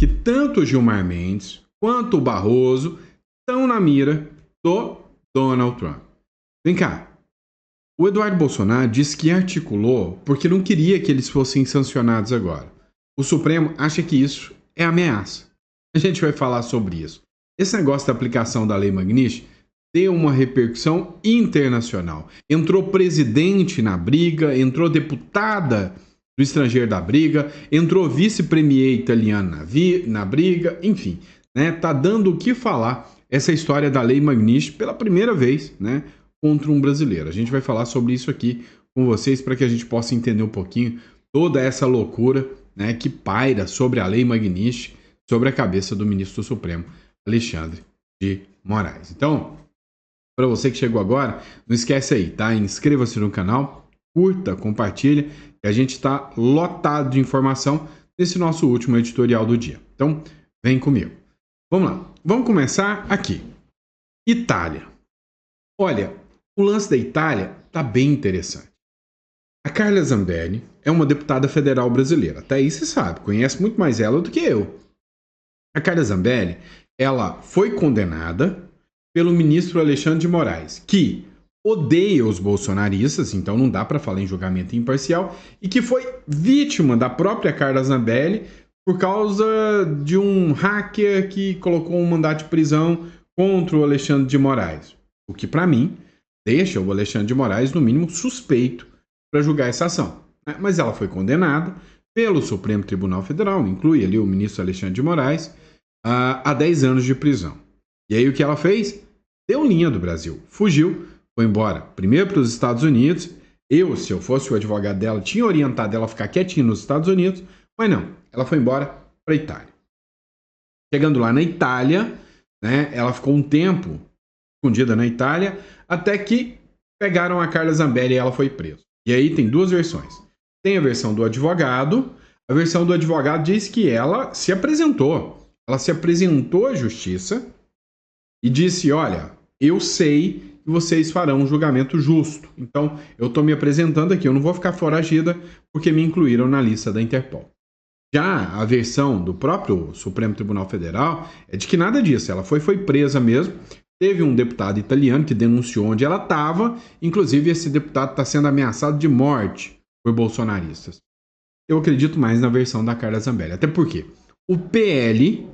que tanto o Gilmar Mendes quanto o Barroso estão na mira do Donald Trump. Vem cá. O Eduardo Bolsonaro disse que articulou porque não queria que eles fossem sancionados agora. O Supremo acha que isso é ameaça. A gente vai falar sobre isso. Esse negócio da aplicação da Lei Magnitsky deu uma repercussão internacional. Entrou presidente na briga, entrou deputada do estrangeiro da briga, entrou vice-premier italiano na briga, enfim, né? Tá dando o que falar essa história da Lei Magnitsky pela primeira vez, né? Contra um brasileiro. A gente vai falar sobre isso aqui com vocês para que a gente possa entender um pouquinho toda essa loucura, né, que paira sobre a Lei Magnitsky, sobre a cabeça do ministro do Supremo, Alexandre de Moraes. Então, para você que chegou agora, não esquece aí, tá? Inscreva-se no canal, curta, compartilha, que a gente está lotado de informação nesse nosso último editorial do dia. Então, vem comigo. Vamos lá. Vamos começar aqui. Itália. Olha, o lance da Itália está bem interessante. A Carla Zambelli é uma deputada federal brasileira. Até aí você sabe, conhece muito mais ela do que eu. A Carla Zambelli, ela foi condenada pelo ministro Alexandre de Moraes, que odeia os bolsonaristas, então não dá para falar em julgamento imparcial, e que foi vítima da própria Carla Zambelli por causa de um hacker que colocou um mandato de prisão contra o Alexandre de Moraes. O que, para mim, deixa o Alexandre de Moraes, no mínimo, suspeito para julgar essa ação. Mas ela foi condenada pelo Supremo Tribunal Federal, inclui ali o ministro Alexandre de Moraes, a 10 anos de prisão. E aí o que ela fez? Deu linha do Brasil. Fugiu, foi embora. Primeiro para os Estados Unidos. Eu, se eu fosse o advogado dela, tinha orientado ela a ficar quietinha nos Estados Unidos, mas não. Ela foi embora para a Itália. Chegando lá na Itália, né, ela ficou um tempo escondida na Itália, até que pegaram a Carla Zambelli e ela foi presa. E aí tem duas versões. Tem a versão do advogado. A versão do advogado diz que ela se apresentou. Ela se apresentou à justiça e disse, olha, eu sei que vocês farão um julgamento justo. Então, eu estou me apresentando aqui, eu não vou ficar foragida porque me incluíram na lista da Interpol. Já a versão do próprio Supremo Tribunal Federal é de que nada disso. Ela foi presa mesmo. Teve um deputado italiano que denunciou onde ela estava. Inclusive, esse deputado está sendo ameaçado de morte por bolsonaristas. Eu acredito mais na versão da Carla Zambelli. Até porque o PL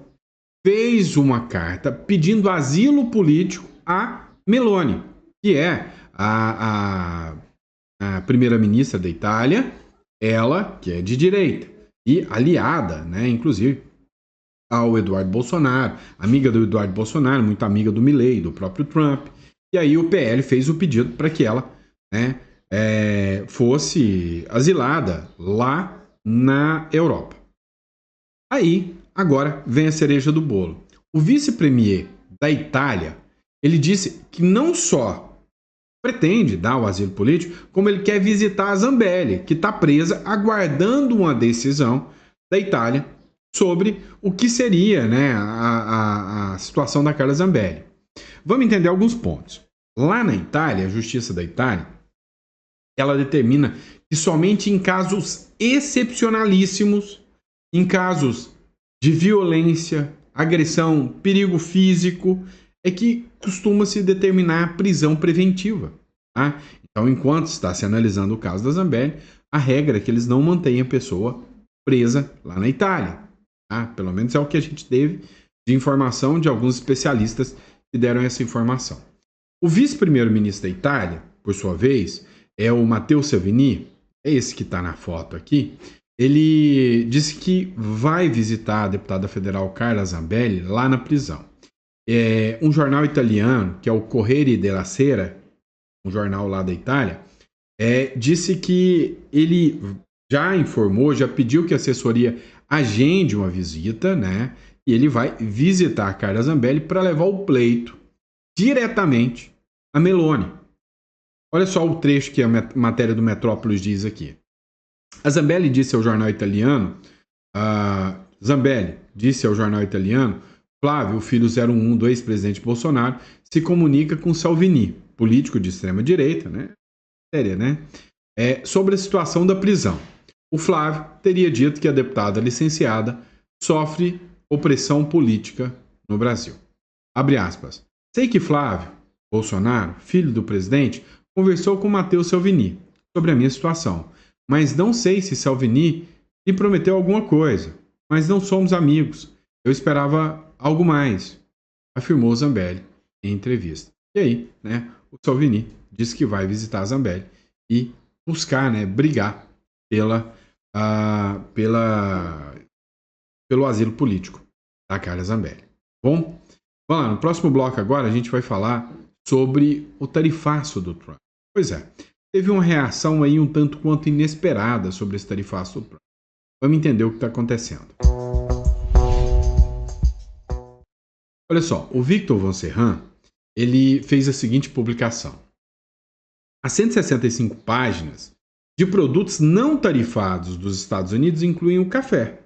fez uma carta pedindo asilo político a Meloni, que é a primeira-ministra da Itália, ela que é de direita e aliada, né, inclusive, ao Eduardo Bolsonaro, amiga do Eduardo Bolsonaro, muito amiga do Milei, do próprio Trump. E aí o PL fez o pedido para que ela, né, fosse asilada lá na Europa. Aí, agora, vem a cereja do bolo. O vice-premier da Itália, ele disse que não só pretende dar o asilo político, como ele quer visitar a Zambelli, que está presa aguardando uma decisão da Itália sobre o que seria, né, a situação da Carla Zambelli. Vamos entender alguns pontos. Lá na Itália, a Justiça da Itália, ela determina que somente em casos excepcionalíssimos, em casos de violência, agressão, perigo físico, é que costuma-se determinar prisão preventiva. Tá? Então, enquanto está se analisando o caso da Zambelli, a regra é que eles não mantenham a pessoa presa lá na Itália. Tá? Pelo menos é o que a gente teve de informação de alguns especialistas que deram essa informação. O vice-primeiro-ministro da Itália, por sua vez, é o Matteo Salvini, é esse que está na foto aqui. Ele disse que vai visitar a deputada federal Carla Zambelli lá na prisão. Um jornal italiano, que é o Corriere della Sera, um jornal lá da Itália, disse que ele já informou, já pediu que a assessoria agende uma visita, né? E ele vai visitar a Carla Zambelli para levar o pleito diretamente a Meloni. Olha só o trecho que a matéria do Metrópolis diz aqui. A Zambelli disse ao jornal italiano, Flávio, o filho 01 do ex-presidente Bolsonaro, se comunica com Salvini, político de extrema-direita, né? Séria, né? Sobre a situação da prisão. O Flávio teria dito que a deputada licenciada sofre opressão política no Brasil. Abre aspas. Sei que Flávio Bolsonaro, filho do presidente, conversou com Matteo Salvini sobre a minha situação, mas não sei se Salvini lhe prometeu alguma coisa, mas não somos amigos. Eu esperava algo mais, afirmou Zambelli em entrevista. E aí, né, o Salvini disse que vai visitar Zambelli e buscar, né, brigar pelo asilo político da Carla Zambelli. Bom, vamos lá, no próximo bloco agora a gente vai falar sobre o tarifaço do Trump. Pois é, teve uma reação aí um tanto quanto inesperada sobre esse tarifaço do Trump. Vamos entender o que está acontecendo. Olha só, o Victor Von Serran, ele fez a seguinte publicação. As 165 páginas de produtos não tarifados dos Estados Unidos incluem o café,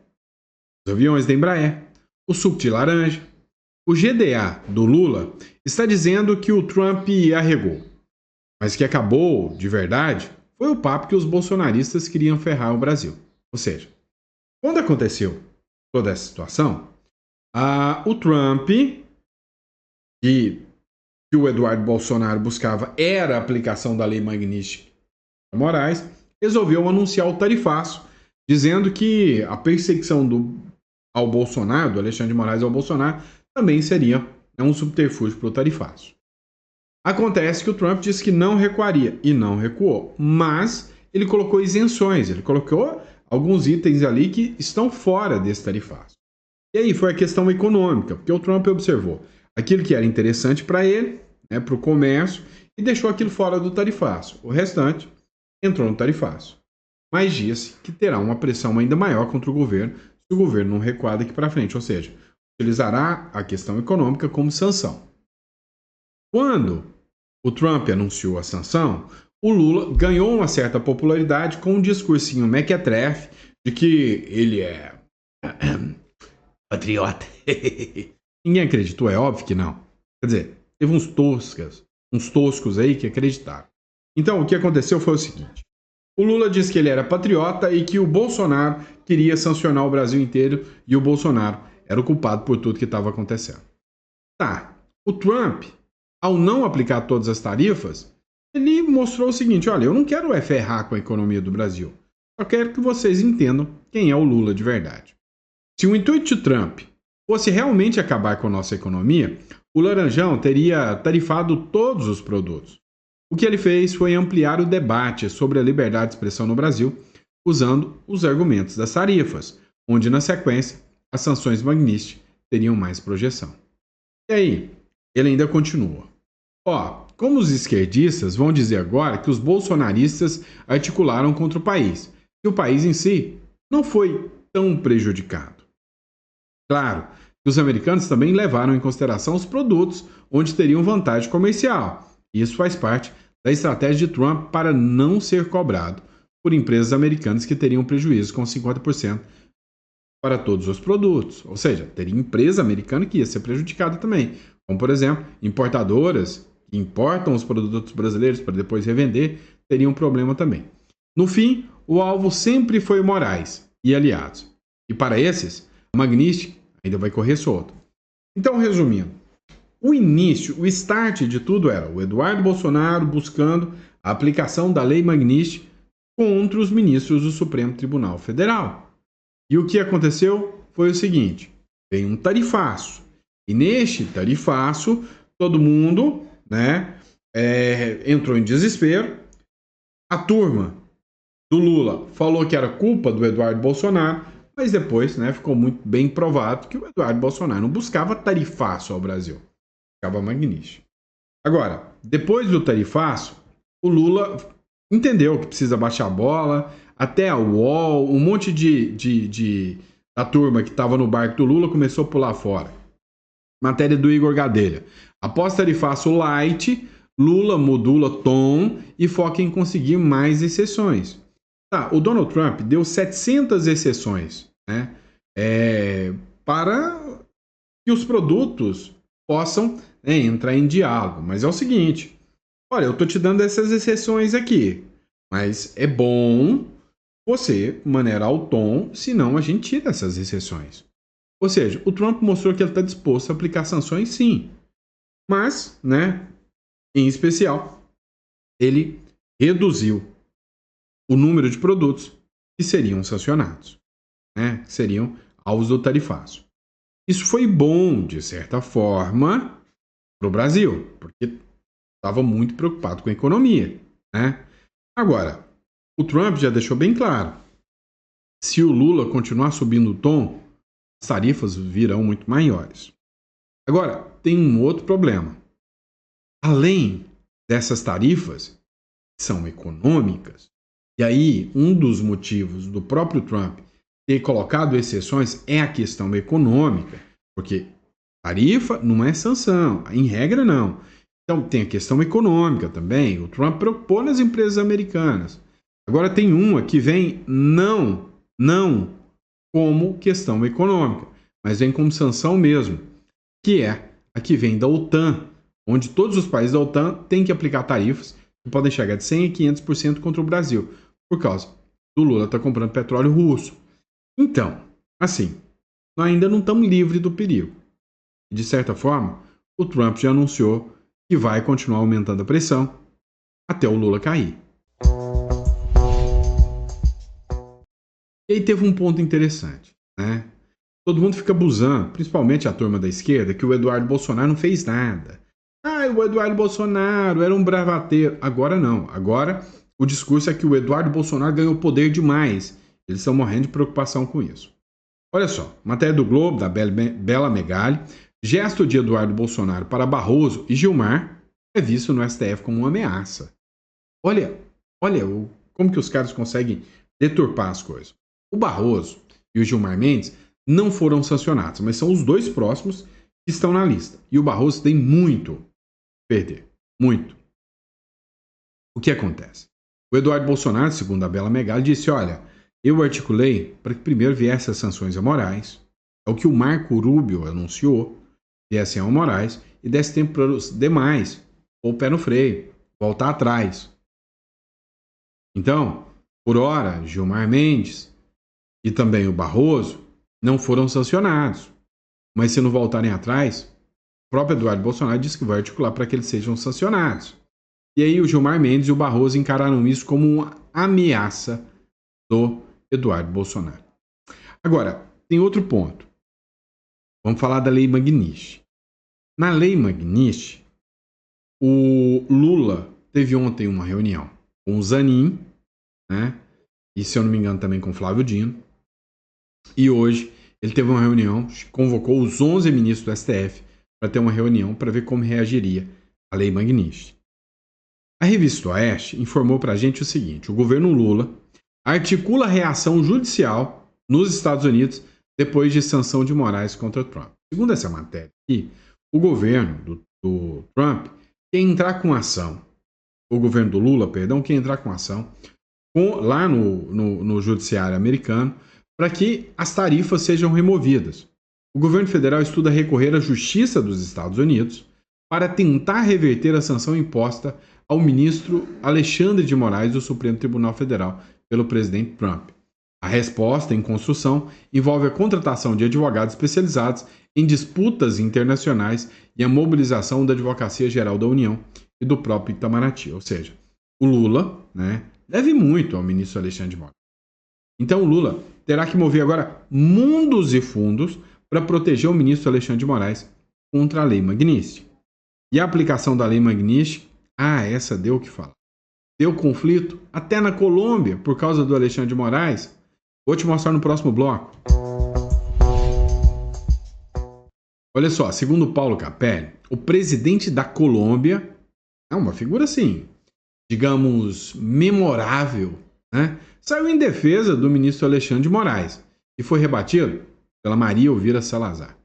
os aviões da Embraer, o suco de laranja. O GDA do Lula está dizendo que o Trump arregou, mas que acabou, de verdade, foi o papo que os bolsonaristas queriam ferrar o Brasil. Ou seja, quando aconteceu toda essa situação, o Trump, que o Eduardo Bolsonaro buscava era a aplicação da Lei Magnitsky Moraes, resolveu anunciar o tarifaço, dizendo que a perseguição ao Bolsonaro, do Alexandre de Moraes ao Bolsonaro, também seria um subterfúgio para o tarifaço. Acontece que o Trump disse que não recuaria, e não recuou, mas ele colocou isenções, ele colocou alguns itens ali que estão fora desse tarifaço. E aí foi a questão econômica, porque o Trump observou aquilo que era interessante para ele, né, para o comércio, e deixou aquilo fora do tarifaço. O restante entrou no tarifaço. Mas disse que terá uma pressão ainda maior contra o governo se o governo não recuar daqui para frente, ou seja, utilizará a questão econômica como sanção. Quando o Trump anunciou a sanção, o Lula ganhou uma certa popularidade com um discursinho mequetrefe de que ele é patriota. Ninguém acreditou, é óbvio que não. Quer dizer, teve uns toscos aí que acreditaram. Então, o que aconteceu foi o seguinte. O Lula disse que ele era patriota e que o Bolsonaro queria sancionar o Brasil inteiro e o Bolsonaro era o culpado por tudo que estava acontecendo. Tá, o Trump, ao não aplicar todas as tarifas, ele mostrou o seguinte, olha, eu não quero ferrar com a economia do Brasil, só quero que vocês entendam quem é o Lula de verdade. Se o intuito de Trump fosse realmente acabar com a nossa economia, o Laranjão teria tarifado todos os produtos. O que ele fez foi ampliar o debate sobre a liberdade de expressão no Brasil, usando os argumentos das tarifas, onde, na sequência, as sanções Magnitsky teriam mais projeção. E aí, ele ainda continua. Como os esquerdistas vão dizer agora que os bolsonaristas articularam contra o país, e o país em si não foi tão prejudicado. Claro que os americanos também levaram em consideração os produtos onde teriam vantagem comercial. Isso faz parte da estratégia de Trump para não ser cobrado por empresas americanas que teriam prejuízo com 50% para todos os produtos. Ou seja, teria empresa americana que ia ser prejudicada também. Como, por exemplo, importadoras que importam os produtos brasileiros para depois revender, teriam um problema também. No fim, o alvo sempre foi Moraes e aliados. E para esses, a Magnitsky ainda vai correr solto. Então, resumindo, o início, o start de tudo era o Eduardo Bolsonaro buscando a aplicação da Lei Magnitsky contra os ministros do Supremo Tribunal Federal. E o que aconteceu foi o seguinte, veio um tarifaço. E neste tarifaço, todo mundo, né, entrou em desespero. A turma do Lula falou que era culpa do Eduardo Bolsonaro, mas depois, né, ficou muito bem provado que o Eduardo Bolsonaro não buscava tarifaço ao Brasil. Buscava Magnitsky. Agora, depois do tarifaço, o Lula entendeu que precisa baixar a bola, até a UOL, um monte da turma que estava no barco do Lula começou a pular fora. Matéria do Igor Gadelha. Após tarifaço light, Lula modula tom e foca em conseguir mais exceções. Tá, o Donald Trump deu 700 exceções, né, para que os produtos possam, né, entrar em diálogo. Mas é o seguinte, olha, eu estou te dando essas exceções aqui, mas é bom você maneirar o tom, senão a gente tira essas exceções. Ou seja, o Trump mostrou que ele está disposto a aplicar sanções, sim. Mas, né, em especial, ele reduziu o número de produtos que seriam sancionados, né, que seriam alvos do tarifaço. Isso foi bom, de certa forma, para o Brasil, porque estava muito preocupado com a economia, né? Agora, o Trump já deixou bem claro, se o Lula continuar subindo o tom, as tarifas virão muito maiores. Agora, tem um outro problema. Além dessas tarifas, que são econômicas, e aí um dos motivos do próprio Trump ter colocado exceções é a questão econômica, porque tarifa não é sanção, em regra não. Então tem a questão econômica também. O Trump preocupou nas empresas americanas. Agora tem uma que vem não como questão econômica, mas vem como sanção mesmo, que é a que vem da OTAN, onde todos os países da OTAN têm que aplicar tarifas que podem chegar de 100% a 500% contra o Brasil, por causa do Lula estar comprando petróleo russo. Então, assim, nós ainda não estamos livres do perigo. De certa forma, o Trump já anunciou que vai continuar aumentando a pressão até o Lula cair. E aí teve um ponto interessante, né? Todo mundo fica abusando, principalmente a turma da esquerda, que o Eduardo Bolsonaro não fez nada. Ah, o Eduardo Bolsonaro era um bravateiro. Agora não. Agora o discurso é que o Eduardo Bolsonaro ganhou poder demais. Eles estão morrendo de preocupação com isso. Olha só, matéria do Globo, da Bela Megali, gesto de Eduardo Bolsonaro para Barroso e Gilmar é visto no STF como uma ameaça. Olha como que os caras conseguem deturpar as coisas. O Barroso e o Gilmar Mendes não foram sancionados, mas são os dois próximos que estão na lista. E o Barroso tem muito a perder. Muito. O que acontece? O Eduardo Bolsonaro, segundo a Bela Megali, disse, olha, eu articulei para que primeiro viessem as sanções amorais, é o que o Marco Rubio anunciou, viessem amorais, e desse tempo para os demais, ou o pé no freio, voltar atrás. Então, por hora, Gilmar Mendes e também o Barroso não foram sancionados. Mas se não voltarem atrás, o próprio Eduardo Bolsonaro disse que vai articular para que eles sejam sancionados. E aí o Gilmar Mendes e o Barroso encararam isso como uma ameaça do Eduardo Bolsonaro. Agora, tem outro ponto. Vamos falar da Lei Magnitsky. Na Lei Magnitsky, o Lula teve ontem uma reunião com o Zanin, né? E se eu não me engano também com o Flávio Dino. E hoje ele teve uma reunião, convocou os 11 ministros do STF para ter uma reunião para ver como reagiria a Lei Magnitsky. A revista Oeste informou para a gente o seguinte, o governo Lula articula reação judicial nos Estados Unidos depois de sanção de Moraes contra Trump. Segundo essa matéria aqui, o governo do Trump quer entrar com ação, o governo do Lula, perdão, quer entrar com ação lá no judiciário americano para que as tarifas sejam removidas. O governo federal estuda recorrer à Justiça dos Estados Unidos para tentar reverter a sanção imposta ao ministro Alexandre de Moraes do Supremo Tribunal Federal pelo presidente Trump. A resposta em construção envolve a contratação de advogados especializados em disputas internacionais e a mobilização da Advocacia Geral da União e do próprio Itamaraty. Ou seja, o Lula, né, deve muito ao ministro Alexandre de Moraes. Então o Lula terá que mover agora mundos e fundos para proteger o ministro Alexandre de Moraes contra a Lei Magnitsky. E a aplicação da Lei Magnitsky, essa deu o que falar. Deu conflito até na Colômbia por causa do Alexandre de Moraes. Vou te mostrar no próximo bloco. Olha só, segundo Paulo Capelli, o presidente da Colômbia é uma figura assim, digamos, memorável, né? Saiu em defesa do ministro Alexandre de Moraes e foi rebatido pela Maria Elvira Salazar.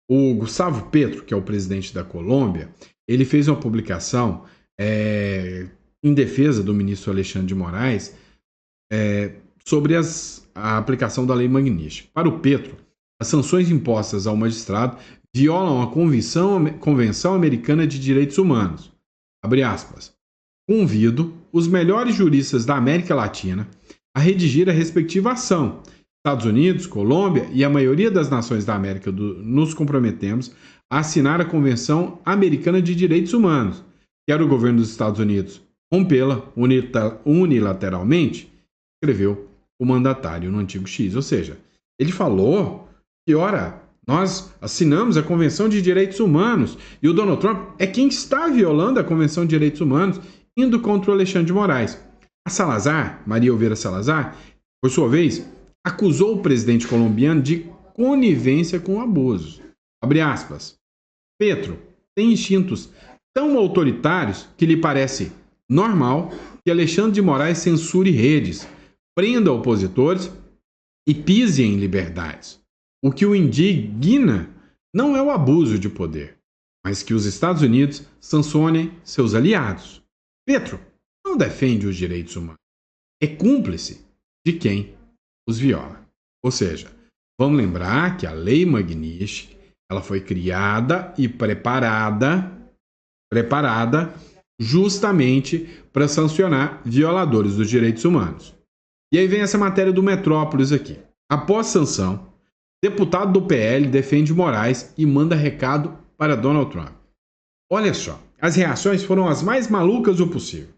O Gustavo Petro, que é o presidente da Colômbia, ele fez uma publicação em defesa do ministro Alexandre de Moraes sobre a aplicação da Lei Magnitsky. Para o Petro, as sanções impostas ao magistrado violam a Convenção Americana de Direitos Humanos. Abre aspas. Convido os melhores juristas da América Latina a redigir a respectiva ação, Estados Unidos, Colômbia e a maioria das nações da América nos comprometemos a assinar a Convenção Americana de Direitos Humanos. Quer o governo dos Estados Unidos rompê-la unilateralmente, escreveu o mandatário no Artigo X. Ou seja, ele falou que, ora, nós assinamos a Convenção de Direitos Humanos e o Donald Trump é quem está violando a Convenção de Direitos Humanos, indo contra o Alexandre de Moraes. A Salazar, Maria Elvira Salazar, por sua vez, acusou o presidente colombiano de conivência com abusos. Abre aspas. Petro tem instintos tão autoritários que lhe parece normal que Alexandre de Moraes censure redes, prenda opositores e pise em liberdades. O que o indigna não é o abuso de poder, mas que os Estados Unidos sancionem seus aliados. Petro não defende os direitos humanos. É cúmplice de quem os viola. Ou seja, vamos lembrar que a Lei Magnitsky ela foi criada e preparada justamente para sancionar violadores dos direitos humanos. E aí vem essa matéria do Metrópolis aqui. Após sanção, deputado do PL defende Moraes e manda recado para Donald Trump. Olha só, as reações foram as mais malucas do possível.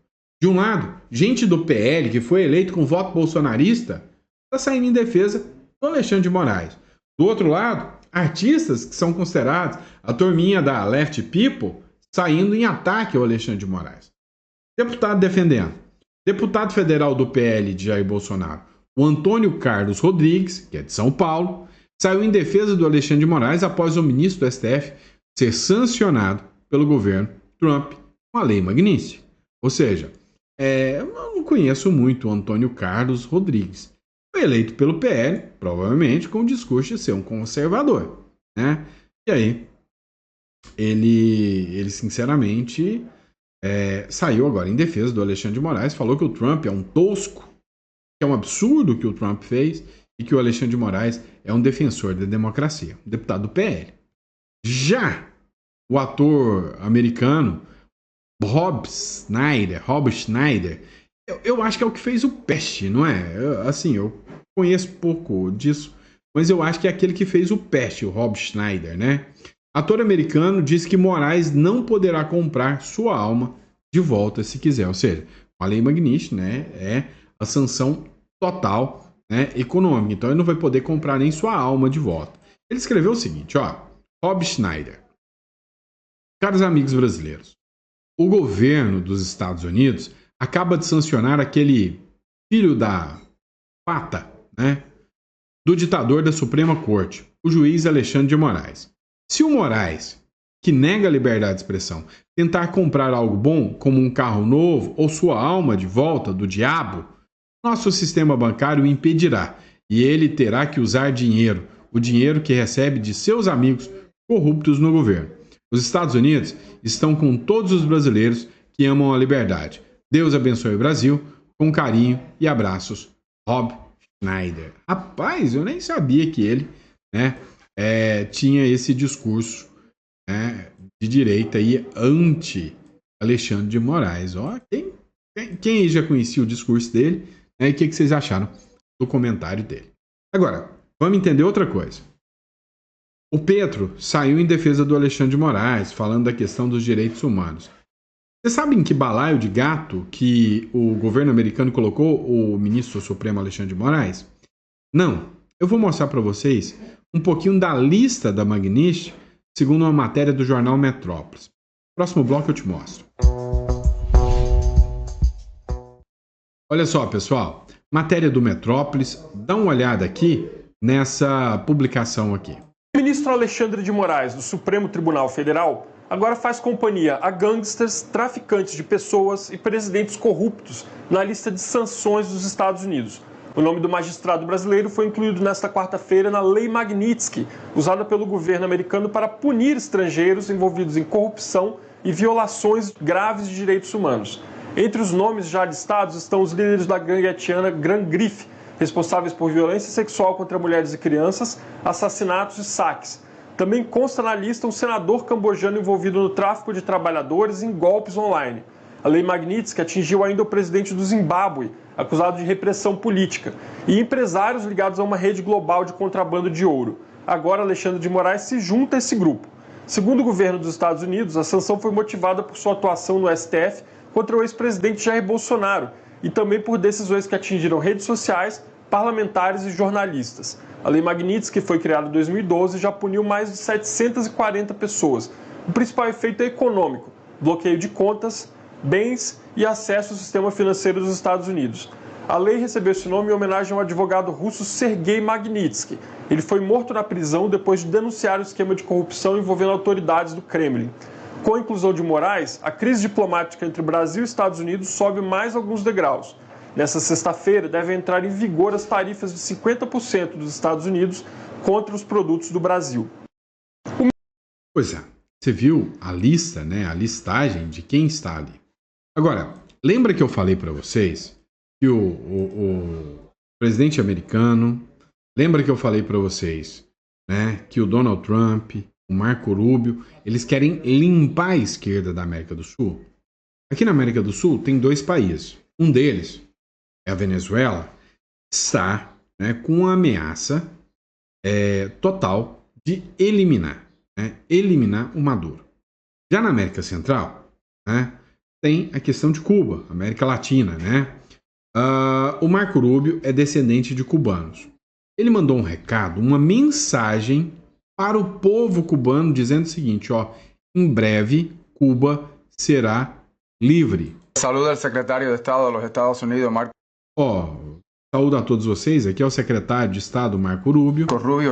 De um lado, gente do PL que foi eleito com voto bolsonarista está saindo em defesa do Alexandre de Moraes. Do outro lado, artistas que são considerados a turminha da Left People saindo em ataque ao Alexandre de Moraes. Deputado defendendo. Deputado federal do PL de Jair Bolsonaro, o Antônio Carlos Rodrigues, que é de São Paulo, saiu em defesa do Alexandre de Moraes após o ministro do STF ser sancionado pelo governo Trump com a Lei Magnitsky. Ou seja, eu não conheço muito o Antônio Carlos Rodrigues. Foi eleito pelo PL, provavelmente com o discurso de ser um conservador, né? E aí, ele sinceramente saiu agora em defesa do Alexandre de Moraes, falou que o Trump é um tosco, que é um absurdo o que o Trump fez e que o Alexandre de Moraes é um defensor da democracia, um deputado do PL. Já o ator americano Rob Schneider, eu acho que é o que fez o Peste, não é? Eu conheço pouco disso, mas eu acho que é aquele que fez o Peste, o Rob Schneider, né? Ator americano diz que Moraes não poderá comprar sua alma de volta se quiser. Ou seja, a Lei Magnitsky, né, é a sanção total, né, econômica. Então ele não vai poder comprar nem sua alma de volta. Ele escreveu o seguinte, ó, Rob Schneider. Caros amigos brasileiros, o governo dos Estados Unidos acaba de sancionar aquele filho da pata, né, do ditador da Suprema Corte, o juiz Alexandre de Moraes. Se o Moraes, que nega a liberdade de expressão, tentar comprar algo bom, como um carro novo ou sua alma de volta do diabo, nosso sistema bancário o impedirá e ele terá que usar dinheiro, o dinheiro que recebe de seus amigos corruptos no governo. Os Estados Unidos estão com todos os brasileiros que amam a liberdade. Deus abençoe o Brasil, com carinho e abraços, Rob Schneider. Rapaz, eu nem sabia que ele, né, tinha esse discurso, né, de direita e anti-Alexandre de Moraes. Ó, quem aí já conhecia o discurso dele, né, e o que vocês acharam do comentário dele? Agora, vamos entender outra coisa. O Petro saiu em defesa do Alexandre de Moraes, falando da questão dos direitos humanos. Vocês sabem em que balaio de gato que o governo americano colocou o ministro supremo Alexandre de Moraes? Não. Eu vou mostrar para vocês um pouquinho da lista da Magnitsky, segundo uma matéria do jornal Metrópolis. Próximo bloco eu te mostro. Olha só, pessoal. Matéria do Metrópolis. Dá uma olhada aqui nessa publicação aqui. O ministro Alexandre de Moraes, do Supremo Tribunal Federal, agora faz companhia a gangsters, traficantes de pessoas e presidentes corruptos na lista de sanções dos Estados Unidos. O nome do magistrado brasileiro foi incluído nesta quarta-feira na Lei Magnitsky, usada pelo governo americano para punir estrangeiros envolvidos em corrupção e violações graves de direitos humanos. Entre os nomes já listados estão os líderes da gangue haitiana Grand Griffe, responsáveis por violência sexual contra mulheres e crianças, assassinatos e saques. Também consta na lista um senador cambojano envolvido no tráfico de trabalhadores e em golpes online. A Lei Magnitsky atingiu ainda o presidente do Zimbábue, acusado de repressão política, e empresários ligados a uma rede global de contrabando de ouro. Agora, Alexandre de Moraes se junta a esse grupo. Segundo o governo dos Estados Unidos, a sanção foi motivada por sua atuação no STF contra o ex-presidente Jair Bolsonaro e também por decisões que atingiram redes sociais, parlamentares e jornalistas. A Lei Magnitsky, que foi criada em 2012, já puniu mais de 740 pessoas. O principal efeito é econômico: bloqueio de contas, bens e acesso ao sistema financeiro dos Estados Unidos. A lei recebeu esse nome em homenagem ao advogado russo Sergei Magnitsky. Ele foi morto na prisão depois de denunciar o esquema de corrupção envolvendo autoridades do Kremlin. Com a inclusão de Moraes, a crise diplomática entre Brasil e Estados Unidos sobe mais alguns degraus. Nesta sexta-feira, devem entrar em vigor as tarifas de 50% dos Estados Unidos contra os produtos do Brasil. Pois é, você viu a lista, né? A listagem de quem está ali. Agora, lembra que eu falei para vocês que o presidente americano, lembra que eu falei para vocês, né, que o Donald Trump, o Marco Rubio, eles querem limpar a esquerda da América do Sul? Aqui na América do Sul tem dois países. Um deles é a Venezuela, está, né, com uma ameaça total de eliminar o Maduro. Já na América Central, né, tem a questão de Cuba, América Latina, né? O Marco Rubio é descendente de cubanos. Ele mandou um recado, uma mensagem para o povo cubano dizendo o seguinte, ó, em breve Cuba será livre. Saluda ao secretário de Estado dos Estados Unidos, Marco Saúdo a todos vocês, aqui é o secretário de Estado Marco Rubio.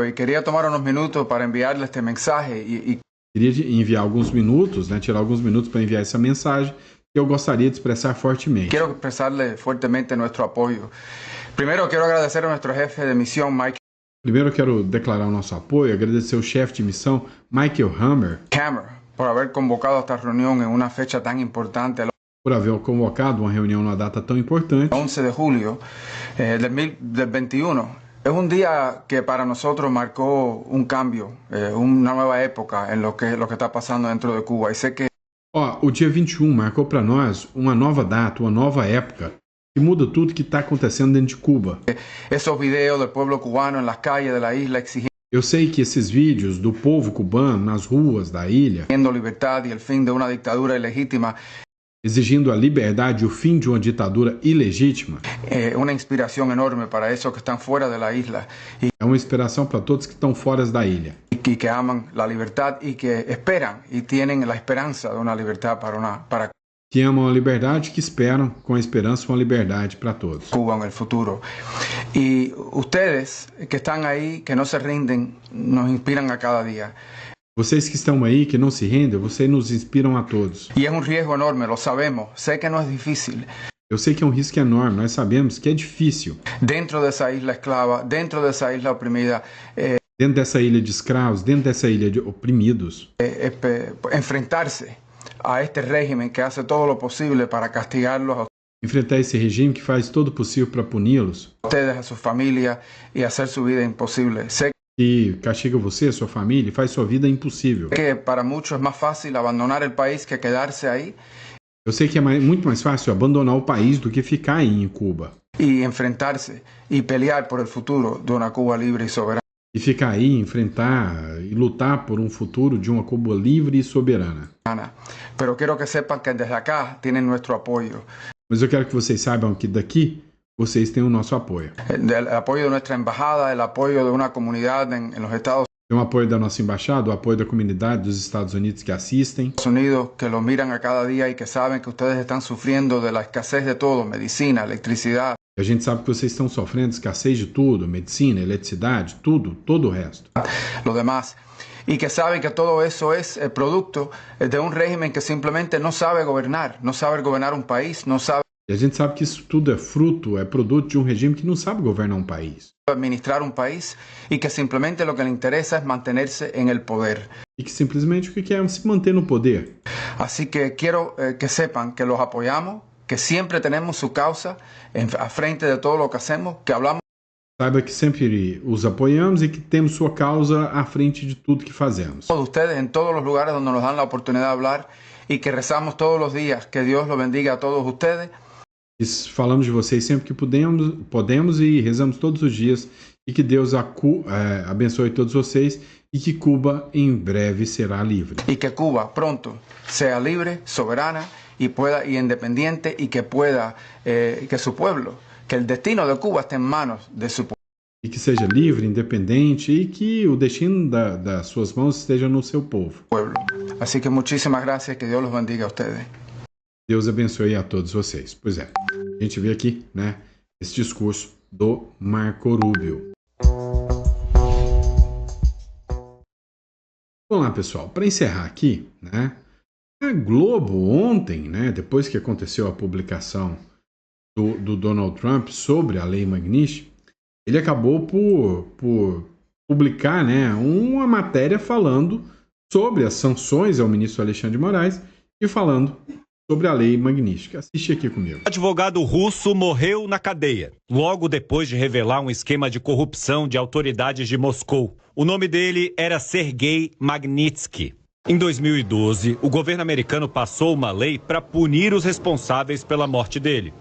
E queria tomar uns minutos para enviar-lhe este mensagem Queria enviar alguns minutos, né, tirar alguns minutos para enviar essa mensagem que eu gostaria de expressar fortemente. Quero expressar-lhe fortemente nosso apoio. Primeiro, quero agradecer a nosso jefe de missão, Mike. Primeiro, eu quero declarar o nosso apoio, agradecer ao chefe de missão, Michael Hammer, por haver convocado esta reunião em uma fecha tão importante. Por haver convocado uma reunião numa data tão importante. 11 de julho del 21. É dia que para nós marcou cambio, uma nova época em lo que está passando dentro de Cuba. E sei que o dia 21 marcou para nós uma nova data, uma nova época, que muda tudo que está acontecendo dentro de Cuba. Esses vídeos do povo cubano nas calles da ilha exigindo. Eu sei que esses vídeos do povo cubano nas ruas da ilha, liberdade e o fim de uma ditadura ilegítima, exigindo a liberdade e o fim de uma ditadura ilegítima. É uma inspiração enorme para esses que estão fora da ilha. É uma inspiração para todos que estão fora da ilha. Que amam a liberdade e que esperam e têm a esperança de uma liberdade para que amam a liberdade, que esperam com a esperança uma liberdade para todos. Cuba no futuro. E vocês que estão aí, que não se rindem, nos inspiram a cada dia. Vocês que estão aí, que não se rendem, vocês nos inspiram a todos. E é risco enorme, lo sabemos. Sei que não é difícil. Eu sei que é um risco enorme, nós sabemos que é difícil. Dentro dessa ilha escrava, dentro dessa ilha oprimida, dentro dessa ilha de escravos, dentro dessa ilha de oprimidos, enfrentar-se a este régimen que faz todo o possível para castigá-los. Enfrentar esse regime que faz todo o possível para puni-los. Ustedes, a sua família e fazer sua vida impossível. Sei que castiga você, sua família e faz sua vida impossível. Que para muitos é mais fácil abandonar o país que quedar-se aí. Eu sei que é muito mais fácil abandonar o país do que ficar aí em Cuba. E enfrentar-se e pelear por el futuro de uma Cuba livre e soberana. E ficar aí, enfrentar e lutar por um futuro de uma Cuba livre e soberana. Pero quero que sepan que desde acá tienen nuestro apoio. Mas eu quero que vocês saibam que daqui vocês têm o nosso apoio. O apoio de nossa embajada, o apoio de uma comunidade nos Estados Tem o apoio da nossa embaixada, o apoio da comunidade dos Estados Unidos que assistem. Unidos que los miran a cada dia e que sabem que vocês estão sofrendo de la escassez de todo, medicina, eletricidade. A gente sabe que vocês estão sofrendo escassez de tudo, medicina, eletricidade, tudo, todo o resto. Lo demás. Y que saben que todo eso es el producto de un régimen que simplemente no sabe gobernar un país, no sabe E a gente sabe que isso tudo é fruto, é produto de um regime que não sabe governar um país. administrar un país y que simplemente lo que le interesa es mantenerse en el poder. E que simplesmente o que quer é se manter no poder. Así que quiero que sepan que los apoyamos, que siempre tenemos su causa a frente de todo lo que hacemos, que hablamos. Saiba que sempre os apoiamos e que temos sua causa à frente de tudo que fazemos. Todos ustedes en todos los lugares donde nos dan la oportunidad de hablar y que rezamos todos los días. Que Dios los bendiga a todos ustedes. Falamos de vocês sempre que podemos e rezamos todos os dias e que Deus abençoe todos vocês e que Cuba em breve será livre. Y que Cuba pronto sea libre, soberana y independiente y que pueda, que su pueblo, que el destino de Cuba esté en manos de su pueblo. E que seja livre, independente e que o destino das suas mãos esteja no seu povo. Así que muchísimas gracias, que Dios los bendiga a ustedes. Deus abençoe a todos vocês. Pois é, a gente vê aqui, né, esse discurso do Marco Rubio. Vamos lá, pessoal, para encerrar aqui, né, a Globo ontem, né, depois que aconteceu a publicação do Donald Trump sobre a Lei Magnitsky, ele acabou por publicar, né, uma matéria falando sobre as sanções ao ministro Alexandre de Moraes e falando sobre a Lei Magnitsky. Assiste aqui comigo. O advogado russo morreu na cadeia, logo depois de revelar um esquema de corrupção de autoridades de Moscou. O nome dele era Sergei Magnitsky. Em 2012, o governo americano passou uma lei para punir os responsáveis pela morte dele.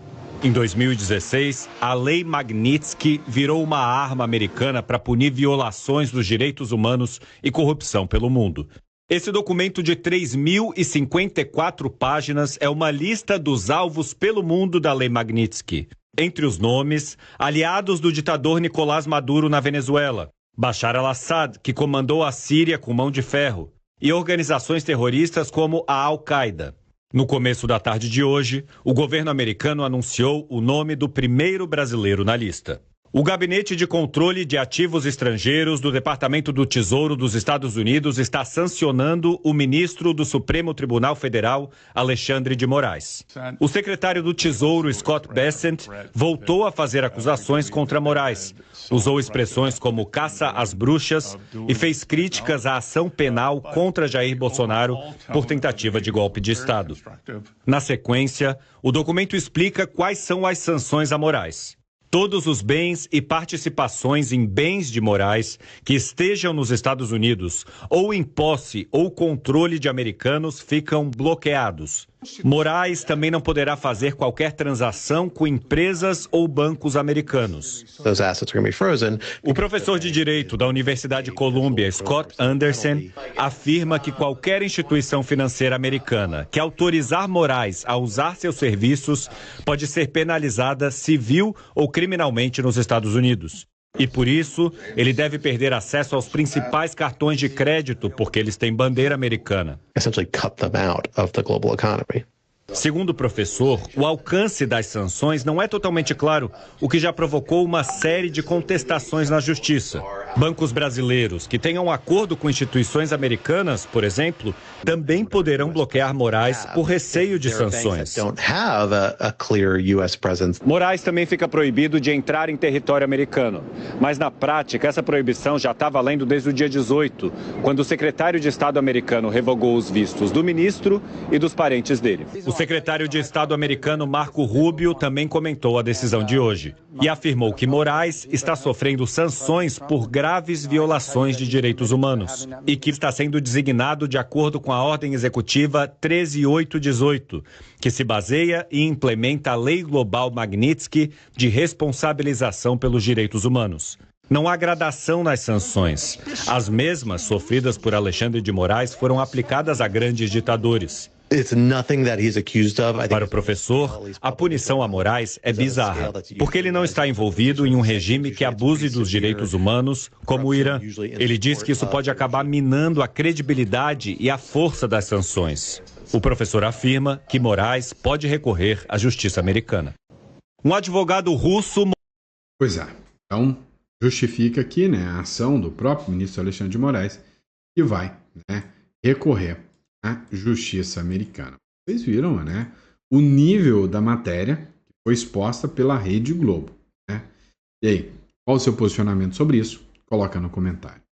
Em 2016, a Lei Magnitsky virou uma arma americana para punir violações dos direitos humanos e corrupção pelo mundo. Esse documento de 3.054 páginas é uma lista dos alvos pelo mundo da Lei Magnitsky. Entre os nomes, aliados do ditador Nicolás Maduro na Venezuela, Bashar al-Assad, que comandou a Síria com mão de ferro, e organizações terroristas como a Al-Qaeda. No começo da tarde de hoje, o governo americano anunciou o nome do primeiro brasileiro na lista. O Gabinete de Controle de Ativos Estrangeiros do Departamento do Tesouro dos Estados Unidos está sancionando o ministro do Supremo Tribunal Federal, Alexandre de Moraes. O secretário do Tesouro, Scott Bessent, voltou a fazer acusações contra Moraes. Usou expressões como caça às bruxas e fez críticas à ação penal contra Jair Bolsonaro por tentativa de golpe de Estado. Na sequência, o documento explica quais são as sanções a Moraes. Todos os bens e participações em bens de Moraes que estejam nos Estados Unidos ou em posse ou controle de americanos ficam bloqueados. Moraes também não poderá fazer qualquer transação com empresas ou bancos americanos. O professor de Direito da Universidade Columbia, Scott Anderson, afirma que qualquer instituição financeira americana que autorizar Moraes a usar seus serviços pode ser penalizada civil ou criminalmente nos Estados Unidos. E por isso, ele deve perder acesso aos principais cartões de crédito porque eles têm bandeira americana. Segundo o professor, o alcance das sanções não é totalmente claro, o que já provocou uma série de contestações na justiça. Bancos brasileiros que tenham um acordo com instituições americanas, por exemplo, também poderão bloquear Moraes por receio de sanções. Moraes também fica proibido de entrar em território americano. Mas na prática, essa proibição já está valendo desde o dia 18, quando o secretário de Estado americano revogou os vistos do ministro e dos parentes dele. O secretário de Estado americano Marco Rubio também comentou a decisão de hoje e afirmou que Moraes está sofrendo sanções por graves violações de direitos humanos e que está sendo designado de acordo com a Ordem Executiva 13818, que se baseia e implementa a Lei Global Magnitsky de responsabilização pelos direitos humanos. Não há gradação nas sanções. As mesmas sofridas por Alexandre de Moraes foram aplicadas a grandes ditadores. Para o professor, a punição a Moraes é bizarra, porque ele não está envolvido em um regime que abuse dos direitos humanos, como o Irã. Ele diz que isso pode acabar minando a credibilidade e a força das sanções. O professor afirma que Moraes pode recorrer à justiça americana. Um advogado russo... Pois é, então justifica aqui, né, a ação do próprio ministro Alexandre de Moraes, que vai, né, recorrer a justiça americana. Vocês viram, né, o nível da matéria que foi exposta pela Rede Globo, né? E aí, qual o seu posicionamento sobre isso? Coloca no comentário.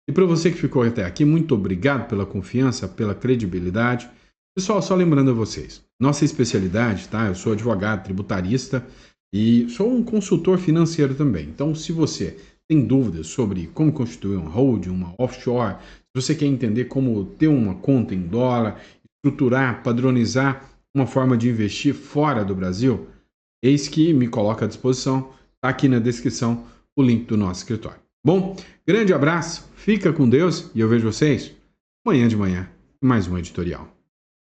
E para você que ficou até aqui, muito obrigado pela confiança, pela credibilidade. Pessoal, só lembrando a vocês, nossa especialidade, tá? Eu sou advogado tributarista, E sou um consultor financeiro também. Então, se você tem dúvidas sobre como constituir um holding, uma offshore, se você quer entender como ter uma conta em dólar, estruturar, padronizar uma forma de investir fora do Brasil, eis que me coloca à disposição. Está aqui na descrição o link do nosso escritório. Bom, grande abraço, fica com Deus e eu vejo vocês amanhã de manhã em mais um editorial.